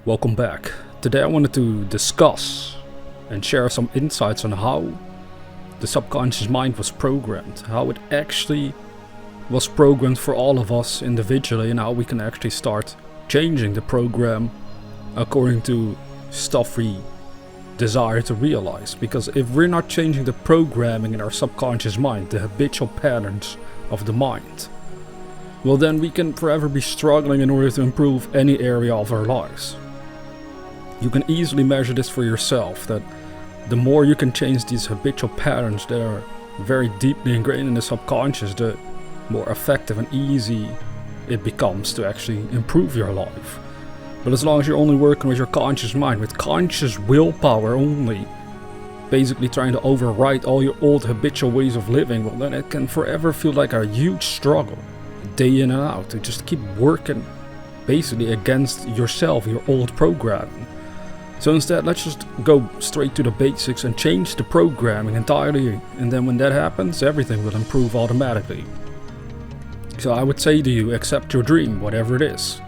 Welcome back. Today I wanted to discuss and share some insights on how the subconscious mind was programmed, how it actually was programmed for all of us individually, and how we can actually start changing the program according to stuff we desire to realize. Because if we're not changing the programming in our subconscious mind, the habitual patterns of the mind, well, then we can forever be struggling in order to improve any area of our lives. You can easily measure this for yourself, that the more you can change these habitual patterns that are very deeply ingrained in the subconscious, the more effective and easy it becomes to actually improve your life. But as long as you're only working with your conscious mind, with conscious willpower only, basically trying to override all your old habitual ways of living, well, then it can forever feel like a huge struggle, day in and out, to just keep working basically against yourself, your old programming. So instead, let's just go straight to the basics and change the programming entirely, and then when that happens, everything will improve automatically. So I would say to you, accept your dream, whatever it is.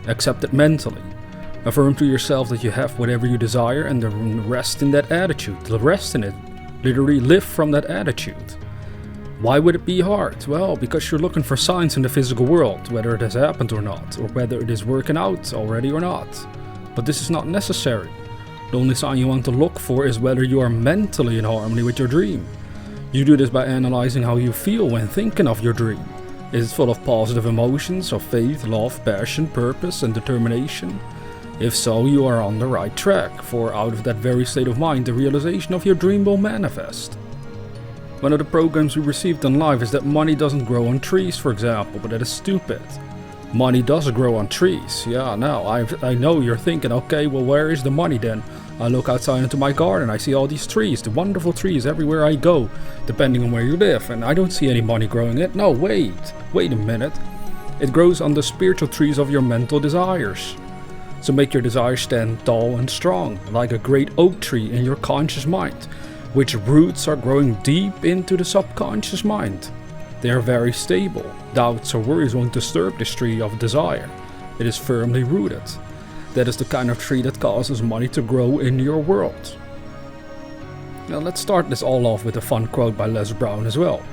Accept it mentally. Affirm to yourself that you have whatever you desire, and then rest in that attitude. Rest in it. Literally live from that attitude. Why would it be hard? Well, because you're looking for signs in the physical world, whether it has happened or not, or whether it is working out already or not. But this is not necessary. The only sign you want to look for is whether you are mentally in harmony with your dream. You do this by analyzing how you feel when thinking of your dream. Is it full of positive emotions of faith, love, passion, purpose, and determination? If so, you are on the right track, for out of that very state of mind, the realization of your dream will manifest. One of the programs we received in life is that money doesn't grow on trees, for example, but that is stupid. Money does grow on trees. Yeah, now I know you're thinking, okay, well, where is the money then? I look outside into my garden, I see all these trees, the wonderful trees everywhere I go, depending on where you live, and I don't see any money growing it. No, wait a minute. It grows on the spiritual trees of your mental desires. So make your desires stand tall and strong, like a great oak tree in your conscious mind, which roots are growing deep into the subconscious mind. They are very stable. Doubts or worries won't disturb this tree of desire. It is firmly rooted. That is the kind of tree that causes money to grow in your world. Now let's start this all off with a fun quote by Les Brown as well.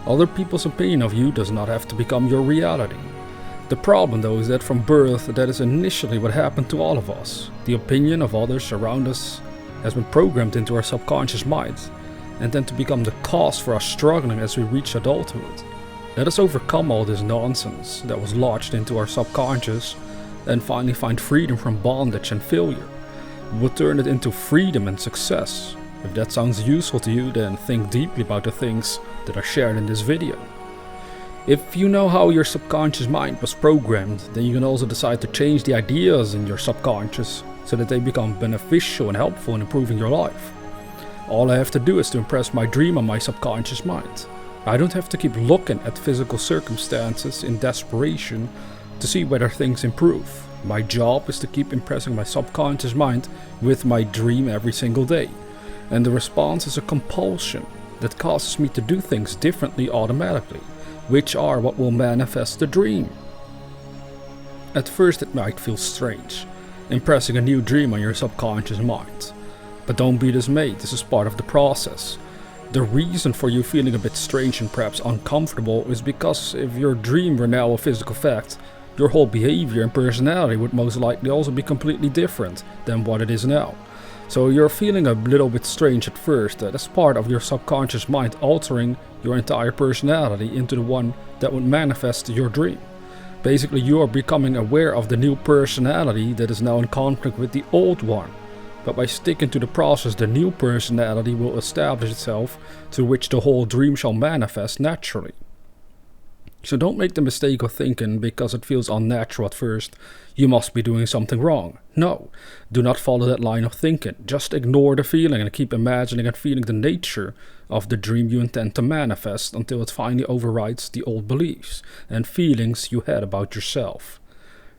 Other people's opinion of you does not have to become your reality. The problem though is that from birth, that is initially what happened to all of us. The opinion of others around us has been programmed into our subconscious minds, and then to become the cause for us struggling as we reach adulthood. Let us overcome all this nonsense that was lodged into our subconscious and finally find freedom from bondage and failure. We will turn it into freedom and success. If that sounds useful to you, then think deeply about the things that are shared in this video. If you know how your subconscious mind was programmed, then you can also decide to change the ideas in your subconscious so that they become beneficial and helpful in improving your life. All I have to do is to impress my dream on my subconscious mind. I don't have to keep looking at physical circumstances in desperation to see whether things improve. My job is to keep impressing my subconscious mind with my dream every single day. And the response is a compulsion that causes me to do things differently automatically, which are what will manifest the dream. At first it might feel strange, impressing a new dream on your subconscious mind. But don't be dismayed, this is part of the process. The reason for you feeling a bit strange and perhaps uncomfortable is because if your dream were now a physical fact, your whole behavior and personality would most likely also be completely different than what it is now. So you're feeling a little bit strange at first. That's part of your subconscious mind altering your entire personality into the one that would manifest your dream. Basically, you are becoming aware of the new personality that is now in conflict with the old one. But by sticking to the process, the new personality will establish itself, to which the whole dream shall manifest naturally. So don't make the mistake of thinking, because it feels unnatural at first, you must be doing something wrong. No, do not follow that line of thinking. Just ignore the feeling and keep imagining and feeling the nature of the dream you intend to manifest until it finally overrides the old beliefs and feelings you had about yourself.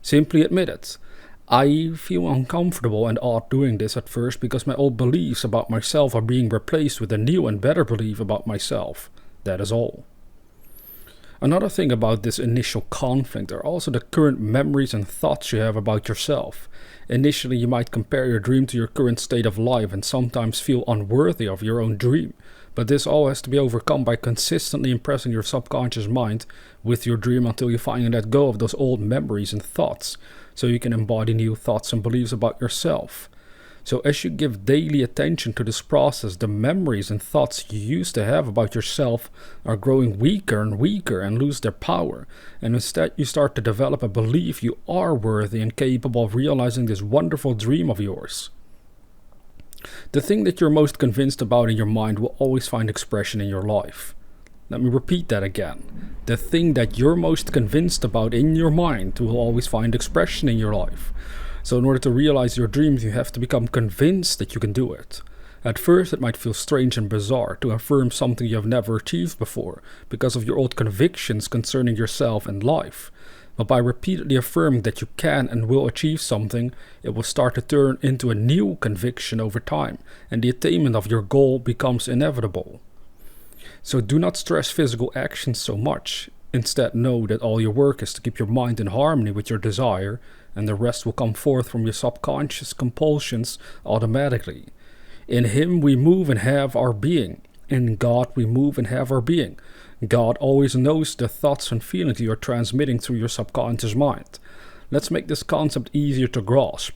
Simply admit it. I feel uncomfortable and odd doing this at first because my old beliefs about myself are being replaced with a new and better belief about myself. That is all. Another thing about this initial conflict are also the current memories and thoughts you have about yourself. Initially, you might compare your dream to your current state of life and sometimes feel unworthy of your own dream. But this all has to be overcome by consistently impressing your subconscious mind with your dream until you finally let go of those old memories and thoughts, so you can embody new thoughts and beliefs about yourself. So as you give daily attention to this process, the memories and thoughts you used to have about yourself are growing weaker and weaker and lose their power. And instead you start to develop a belief you are worthy and capable of realizing this wonderful dream of yours. The thing that you're most convinced about in your mind will always find expression in your life. Let me repeat that again. The thing that you're most convinced about in your mind will always find expression in your life. So in order to realize your dreams, you have to become convinced that you can do it. At first, it might feel strange and bizarre to affirm something you have never achieved before because of your old convictions concerning yourself and life. But by repeatedly affirming that you can and will achieve something, it will start to turn into a new conviction over time, and the attainment of your goal becomes inevitable. So do not stress physical actions so much. Instead, know that all your work is to keep your mind in harmony with your desire, and the rest will come forth from your subconscious compulsions automatically. In Him we move and have our being. In God we move and have our being. God always knows the thoughts and feelings you are transmitting through your subconscious mind. Let's make this concept easier to grasp.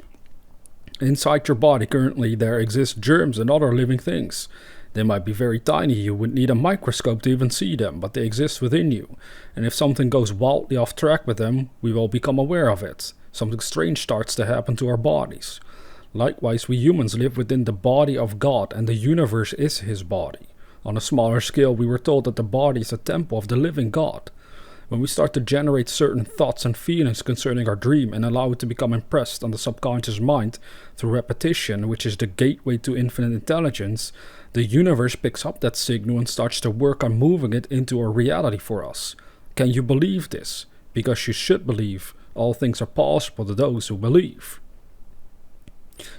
Inside your body currently there exist germs and other living things. They might be very tiny, you would need a microscope to even see them, but they exist within you. And if something goes wildly off track with them, we will become aware of it. Something strange starts to happen to our bodies. Likewise, we humans live within the body of God, and the universe is His body. On a smaller scale, we were told that the body is a temple of the living God. When we start to generate certain thoughts and feelings concerning our dream and allow it to become impressed on the subconscious mind through repetition, which is the gateway to infinite intelligence, the universe picks up that signal and starts to work on moving it into a reality for us. Can you believe this? Because you should believe. All things are possible to those who believe.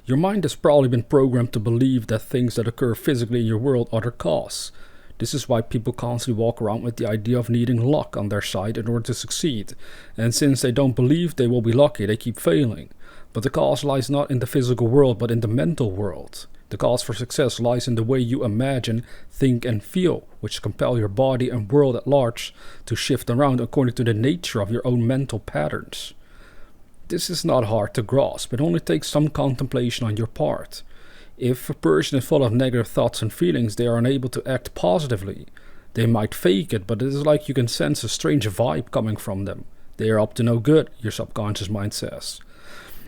Your mind has probably been programmed to believe that things that occur physically in your world are the cause. This is why people constantly walk around with the idea of needing luck on their side in order to succeed. And since they don't believe they will be lucky, they keep failing. But the cause lies not in the physical world, but in the mental world. The cause for success lies in the way you imagine, think and feel, which compel your body and world at large to shift around according to the nature of your own mental patterns. This is not hard to grasp, it only takes some contemplation on your part. If a person is full of negative thoughts and feelings, they are unable to act positively. They might fake it, but it is like you can sense a strange vibe coming from them. They are up to no good, your subconscious mind says.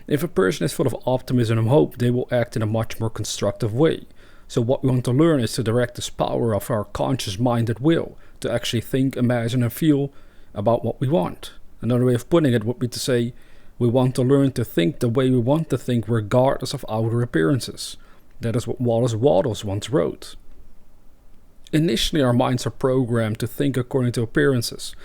If a person is full of optimism and hope, they will act in a much more constructive way. So what we want to learn is to direct this power of our conscious mind at will, to actually think, imagine and feel about what we want. Another way of putting it would be to say, we want to learn to think the way we want to think regardless of outer appearances. That is what Wallace Wattles once wrote. Initially our minds are programmed to think according to appearances.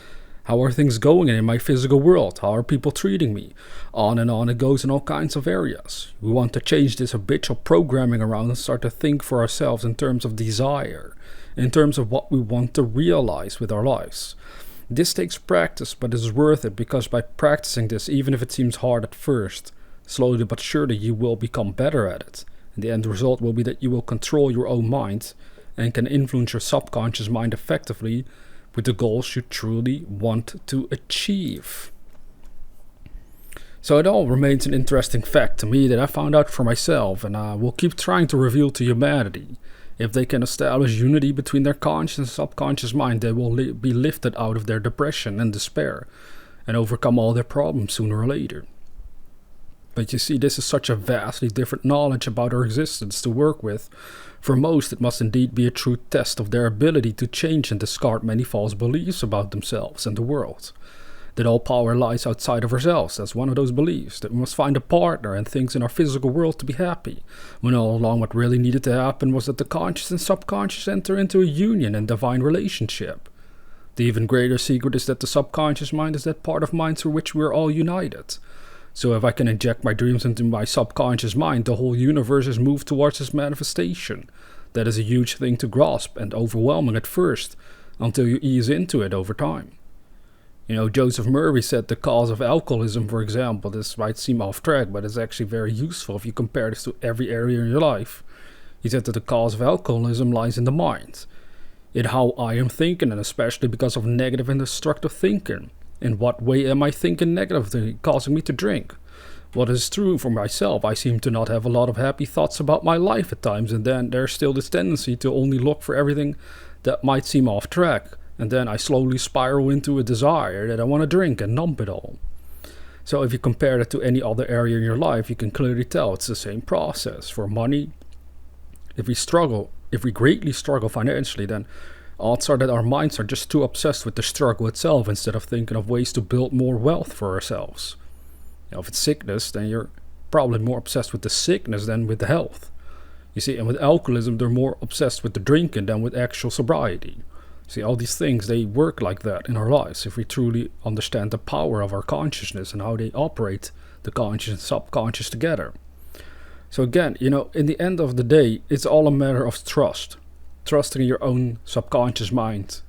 How are things going in my physical world? How are people treating me? On and on it goes in all kinds of areas. We want to change this habitual programming around and start to think for ourselves in terms of desire, in terms of what we want to realize with our lives. This takes practice, but it is worth it because by practicing this, even if it seems hard at first, slowly but surely you will become better at it. And the end result will be that you will control your own mind and can influence your subconscious mind effectively with the goals you truly want to achieve. So it all remains an interesting fact to me that I found out for myself, and I will keep trying to reveal to humanity. If they can establish unity between their conscious and subconscious mind, they will be lifted out of their depression and despair and overcome all their problems sooner or later. But you see, this is such a vastly different knowledge about our existence to work with. For most, it must indeed be a true test of their ability to change and discard many false beliefs about themselves and the world. That all power lies outside of ourselves, that's one of those beliefs. That we must find a partner and things in our physical world to be happy. When all along what really needed to happen was that the conscious and subconscious enter into a union and divine relationship. The even greater secret is that the subconscious mind is that part of mind through which we are all united. So if I can inject my dreams into my subconscious mind, the whole universe is moved towards its manifestation. That is a huge thing to grasp and overwhelming at first, until you ease into it over time. You know, Joseph Murray said the cause of alcoholism, for example, this might seem off track, but it's actually very useful if you compare this to every area in your life. He said that the cause of alcoholism lies in the mind, in how I am thinking, and especially because of negative and destructive thinking. In what way am I thinking negatively, causing me to drink? What is true for myself, I seem to not have a lot of happy thoughts about my life at times, and then there's still this tendency to only look for everything that might seem off track, and then I slowly spiral into a desire that I want to drink and numb it all. So if you compare that to any other area in your life, you can clearly tell it's the same process. For money, if we greatly struggle financially, then odds are that our minds are just too obsessed with the struggle itself instead of thinking of ways to build more wealth for ourselves. You know, if it's sickness, then you're probably more obsessed with the sickness than with the health. You see, and with alcoholism, they're more obsessed with the drinking than with actual sobriety. See, all these things, they work like that in our lives if we truly understand the power of our consciousness and how they operate the conscious and subconscious together. So again, you know, in the end of the day, it's all a matter of trust. Trusting your own subconscious mind,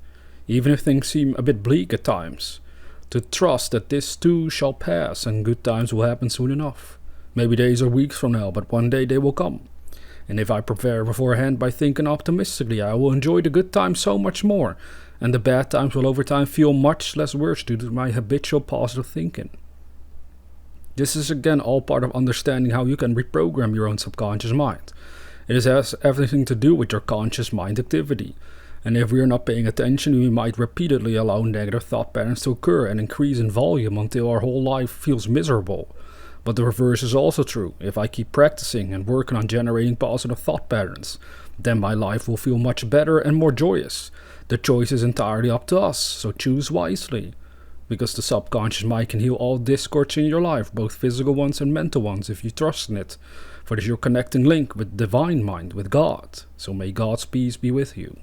even if things seem a bit bleak at times. To trust that this too shall pass and good times will happen soon enough. Maybe days or weeks from now, but one day they will come. And if I prepare beforehand by thinking optimistically, I will enjoy the good times so much more, and the bad times will over time feel much less worse due to my habitual positive thinking. This is again all part of understanding how you can reprogram your own subconscious mind. It has everything to do with your conscious mind activity. And if we are not paying attention, we might repeatedly allow negative thought patterns to occur and increase in volume until our whole life feels miserable. But the reverse is also true. If I keep practicing and working on generating positive thought patterns, then my life will feel much better and more joyous. The choice is entirely up to us, so choose wisely. Because the subconscious mind can heal all discords in your life, both physical ones and mental ones, if you trust in it. For it is your connecting link with divine mind, with God. So may God's peace be with you.